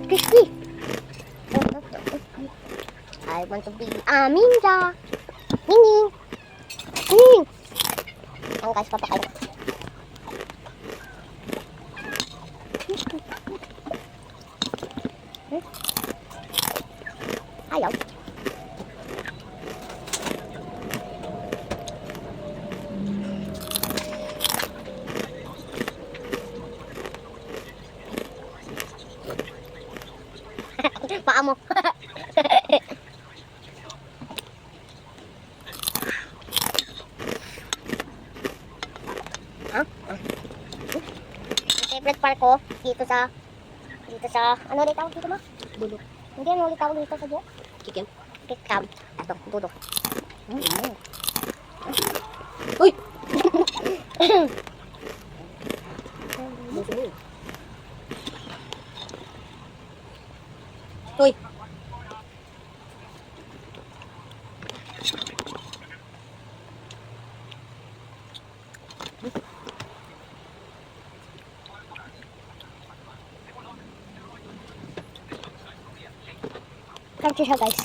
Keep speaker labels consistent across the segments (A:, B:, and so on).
A: Crispy. I want to be Aminja. Ning. Ning. Ang guys, papakain ko. Ayaw. Paa mo. Favorite park ko dito sa ano ulit tawag dito ma? Dulo. Hindi ano ulit tawag dito sa diyan? Chicken. Kikam. Ito, dulo. Uy. Uy. Crunchy siya guys.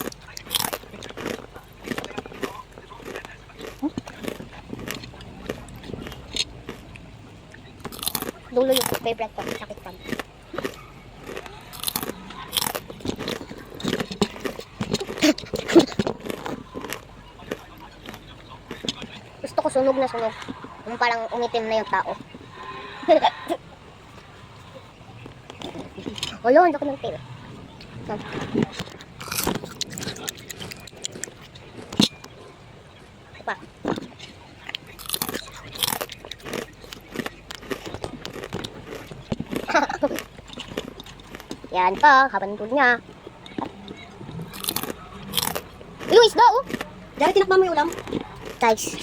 A: Dulo yung favorite ko. Sakit pa. Gusto ko sunog na sunog. Yung parang umitim na yung tao. O yun, hindi ako ng tail. Pa. Yan pa, habang tulad niya. Yung isda, oh.
B: Dari tinakma mo yung ulam.
A: Guys.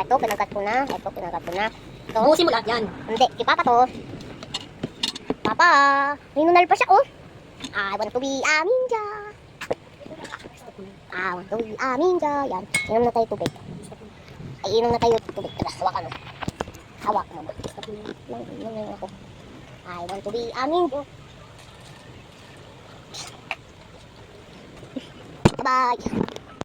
A: Ito, pinagat ko na. Ito, pinagat ko na. Ito.
B: Buusin mo lahat yan.
A: Hindi, kay Papa to. Papa, ninunal pa siya, oh. I want to be Aminja. I want to be Aminja. Yan, inom na tayo tubig. Ay, inom na tayo tubig. Tara, hawakan mo. Hawak mo. Inom ako. I want to be Aminja. Bye-bye.